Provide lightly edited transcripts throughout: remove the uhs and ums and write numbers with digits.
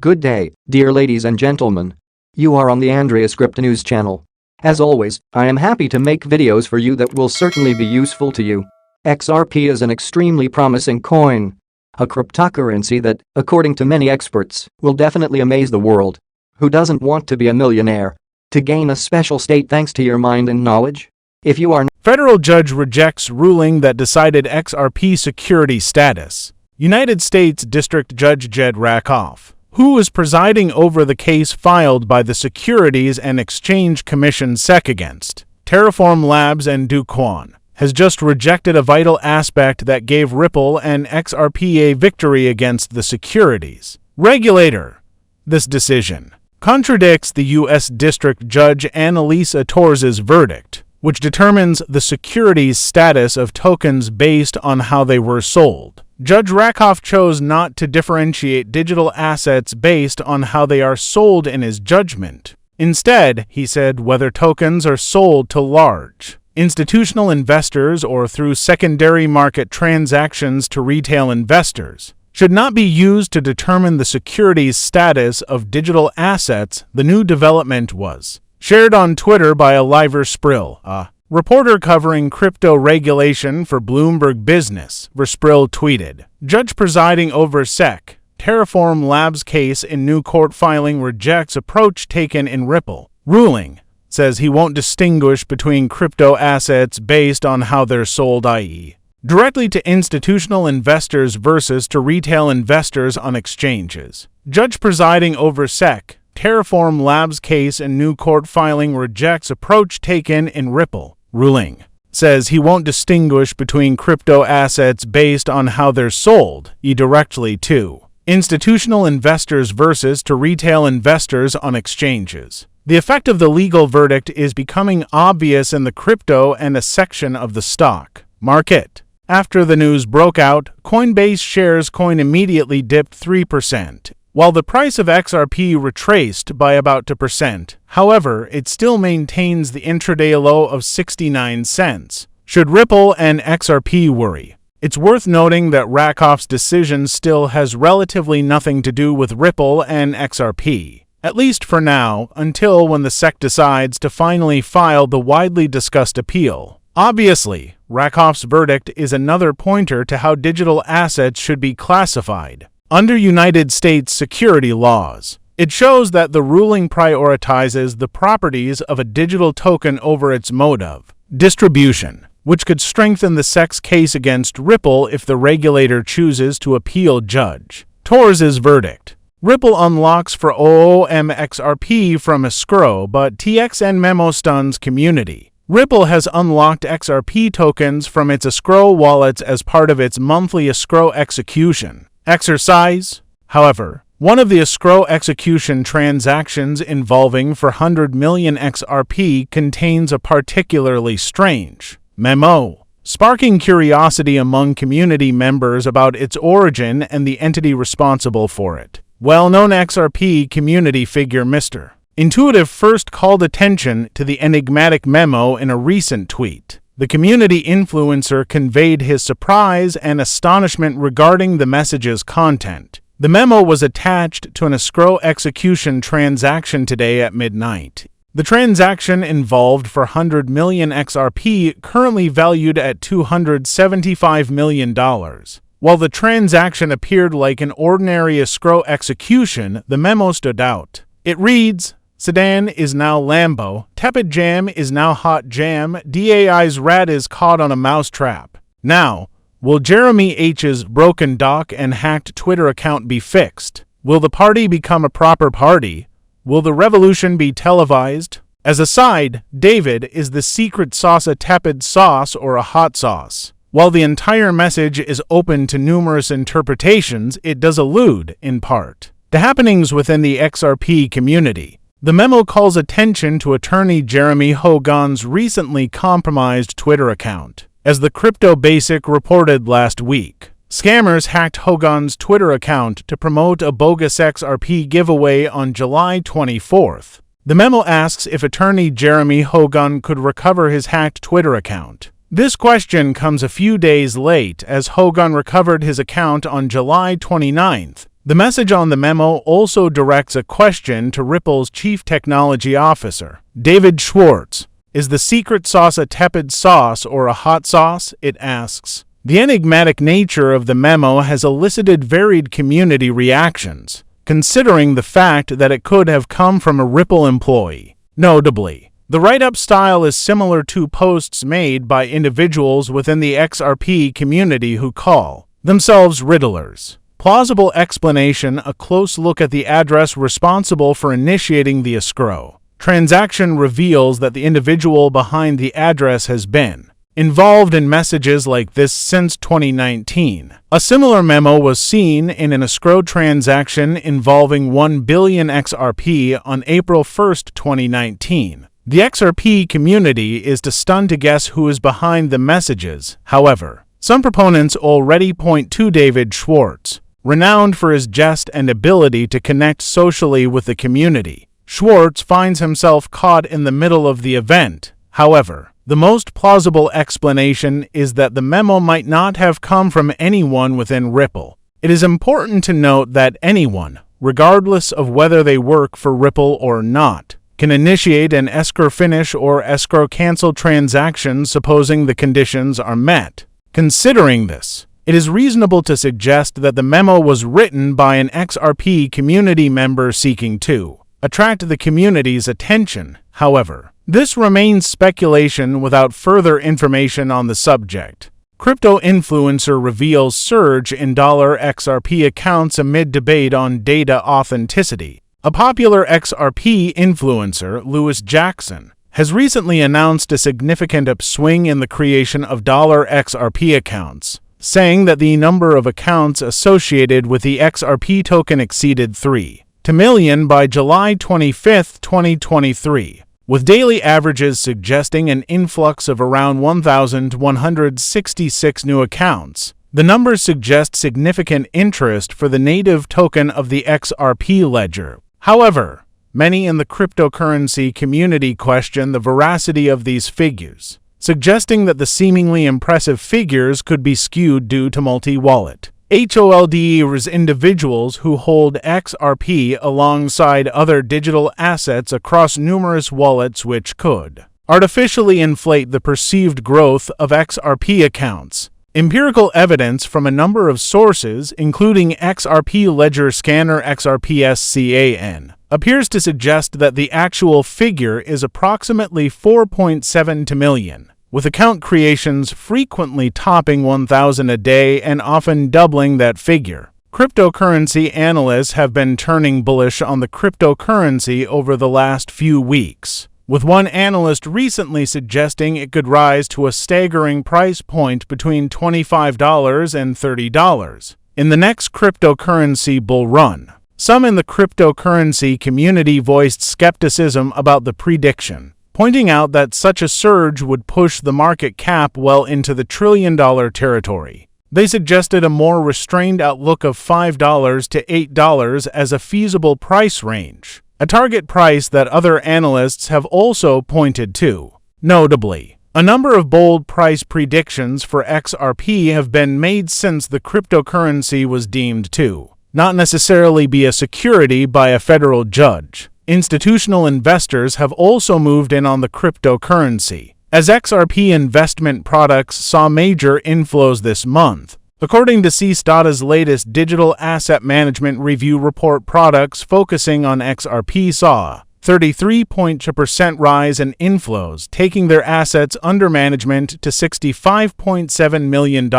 Good day, dear ladies and gentlemen. You are on the Andreas Crypto News channel. As always, I am happy to make videos for you that will certainly be useful to you. XRP is an extremely promising coin. A cryptocurrency that, according to many experts, will definitely amaze the world. Who doesn't want to be a millionaire? To gain a special state thanks to your mind and knowledge? If you are Federal judge rejects ruling that decided XRP security status. United States District Judge Jed Rakoff, who was presiding over the case filed by the Securities and Exchange Commission SEC against Terraform Labs and Do Kwon, has just rejected a vital aspect that gave Ripple and XRP a victory against the securities regulator. This decision contradicts the U.S. District Judge Annalisa Torres's verdict, which determines the securities status of tokens based on how they were sold. Judge Rakoff chose not to differentiate digital assets based on how they are sold in his judgment. Instead, he said whether tokens are sold to large institutional investors or through secondary market transactions to retail investors should not be used to determine the securities status of digital assets. The new development was shared on Twitter by Oliver Sprill, a reporter covering crypto regulation for Bloomberg Business. Sprill tweeted, "Judge presiding over SEC Terraform Labs case in new court filing rejects approach taken in Ripple ruling. Says he won't distinguish between crypto assets based on how they're sold, i.e., directly to institutional investors versus to retail investors on exchanges. Judge presiding over SEC Terraform Labs case in new court filing rejects approach taken in Ripple ruling. Says he won't distinguish between crypto assets based on how they're sold, directly to institutional investors versus to retail investors on exchanges. The effect of the legal verdict is becoming obvious in the crypto and a section of the stock market. After the news broke out, Coinbase shares coin immediately dipped 3%, while the price of XRP retraced by about 2%. However, it still maintains the intraday low of 69 cents. Should Ripple and XRP worry? It's worth noting that Rakoff's decision still has relatively nothing to do with Ripple and XRP. At least for now, until when the SEC decides to finally file the widely discussed appeal. Obviously, Rakoff's verdict is another pointer to how digital assets should be classified under United States security laws. It shows that the ruling prioritizes the properties of a digital token over its mode of distribution, which could strengthen the SEC's case against Ripple if the regulator chooses to appeal Judge Torres's verdict. Ripple unlocks for XRP from escrow, but TXN memo stuns community. Ripple has unlocked XRP tokens from its escrow wallets as part of its monthly escrow execution exercise. However, one of the escrow execution transactions involving 400 million XRP contains a particularly strange memo, sparking curiosity among community members about its origin and the entity responsible for it. Well-known XRP community figure Mr. Intuitive first called attention to the enigmatic memo in a recent tweet. The community influencer conveyed his surprise and astonishment regarding the message's content. The memo was attached to an escrow execution transaction today at midnight. The transaction involved 400 million XRP, currently valued at $275 million. While the transaction appeared like an ordinary escrow execution, the memo stood out. It reads, "Sedan is now Lambo, tepid jam is now hot jam, DAI's rat is caught on a mousetrap. Now, will Jeremy H's broken dock and hacked Twitter account be fixed? Will the party become a proper party? Will the revolution be televised? As a side, David, is the secret sauce a tepid sauce or a hot sauce?" While the entire message is open to numerous interpretations, it does allude, in part, to happenings within the XRP community. The memo calls attention to attorney Jeremy Hogan's recently compromised Twitter account. As the Crypto Basic reported last week, scammers hacked Hogan's Twitter account to promote a bogus XRP giveaway on July 24th. The memo asks if attorney Jeremy Hogan could recover his hacked Twitter account. This question comes a few days late as Hogan recovered his account on July 29th, The message on the memo also directs a question to Ripple's chief technology officer, David Schwartz. Is the secret sauce a tepid sauce or a hot sauce? It asks. The enigmatic nature of the memo has elicited varied community reactions, considering the fact that it could have come from a Ripple employee. Notably, the write-up style is similar to posts made by individuals within the XRP community who call themselves riddlers. Plausible explanation: a close look at the address responsible for initiating the escrow transaction reveals that the individual behind the address has been involved in messages like this since 2019. A similar memo was seen in an escrow transaction involving 1 billion XRP on April 1, 2019. The XRP community is stunned to guess who is behind the messages. However, some proponents already point to David Schwartz, renowned for his jest and ability to connect socially with the community. Schwartz finds himself caught in the middle of the event. However, the most plausible explanation is that the memo might not have come from anyone within Ripple. It is important to note that anyone, regardless of whether they work for Ripple or not, can initiate an escrow finish or escrow cancel transaction supposing the conditions are met. Considering this, it is reasonable to suggest that the memo was written by an XRP community member seeking to attract the community's attention. However, this remains speculation without further information on the subject. Crypto influencer reveals surge in $XRP accounts amid debate on data authenticity. A popular XRP influencer, Lewis Jackson, has recently announced a significant upswing in the creation of $XRP accounts, saying that the number of accounts associated with the XRP token exceeded 3 million by July 25, 2023, with daily averages suggesting an influx of around 1,166 new accounts. The numbers suggest significant interest for the native token of the XRP ledger. However, many in the cryptocurrency community question the veracity of these figures, suggesting that the seemingly impressive figures could be skewed due to multi-wallet holders, individuals who hold XRP alongside other digital assets across numerous wallets, which could artificially inflate the perceived growth of XRP accounts. Empirical evidence from a number of sources, including XRP Ledger Scanner XRPSCAN, appears to suggest that the actual figure is approximately 4.7 million, with account creations frequently topping 1,000 a day and often doubling that figure. Cryptocurrency analysts have been turning bullish on the cryptocurrency over the last few weeks, with one analyst recently suggesting it could rise to a staggering price point between $25 and $30 in the next cryptocurrency bull run. Some in the cryptocurrency community voiced skepticism about the prediction, pointing out that such a surge would push the market cap well into the trillion-dollar territory. They suggested a more restrained outlook of $5 to $8 as a feasible price range, a target price that other analysts have also pointed to. Notably, a number of bold price predictions for XRP have been made since the cryptocurrency was deemed to not necessarily be a security by a federal judge. Institutional investors have also moved in on the cryptocurrency, as XRP investment products saw major inflows this month. According to CSTA's latest digital asset management review report, products focusing on XRP saw 33% rise in inflows, taking their assets under management to $65.7 million.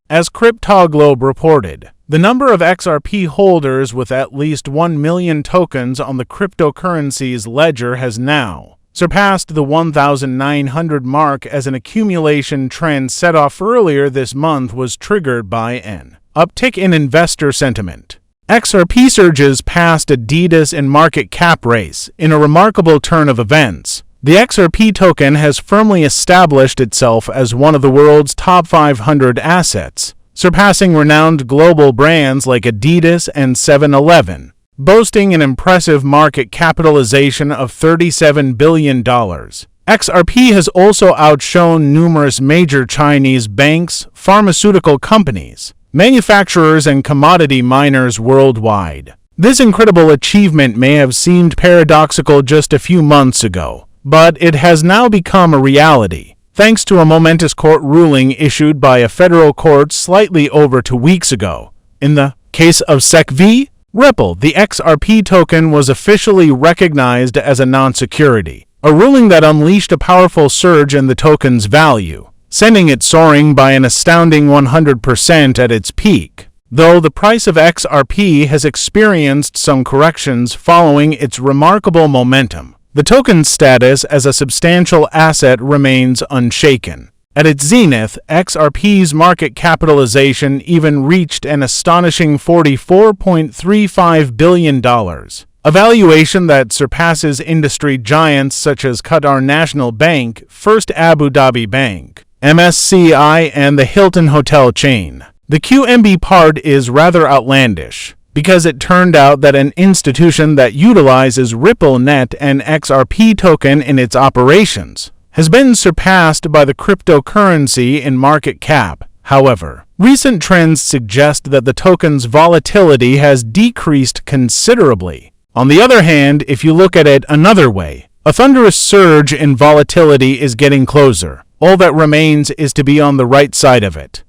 As CryptoGlobe reported, the number of XRP holders with at least 1 million tokens on the cryptocurrency's ledger has now surpassed the 1,900 mark, as an accumulation trend set off earlier this month was triggered by an uptick in investor sentiment. XRP surges past Adidas in market cap race in a remarkable turn of events. The XRP token has firmly established itself as one of the world's top 500 assets, surpassing renowned global brands like Adidas and 7-Eleven, boasting an impressive market capitalization of $37 billion. XRP has also outshone numerous major Chinese banks, pharmaceutical companies, manufacturers and commodity miners worldwide. This incredible achievement may have seemed paradoxical just a few months ago, but it has now become a reality, thanks to a momentous court ruling issued by a federal court slightly over 2 weeks ago. In the case of SEC v. Ripple, the XRP token was officially recognized as a non-security, a ruling that unleashed a powerful surge in the token's value, sending it soaring by an astounding 100% at its peak. Though the price of XRP has experienced some corrections following its remarkable momentum, the token's status as a substantial asset remains unshaken. At its zenith, XRP's market capitalization even reached an astonishing $44.35 billion, a valuation that surpasses industry giants such as Qatar National Bank, First Abu Dhabi Bank, MSCI, and the Hilton hotel chain. The QMB part is rather outlandish, because it turned out that an institution that utilizes RippleNet and XRP token in its operations has been surpassed by the cryptocurrency in market cap. However, recent trends suggest that the token's volatility has decreased considerably. On the other hand, if you look at it another way, a thunderous surge in volatility is getting closer. All that remains is to be on the right side of it.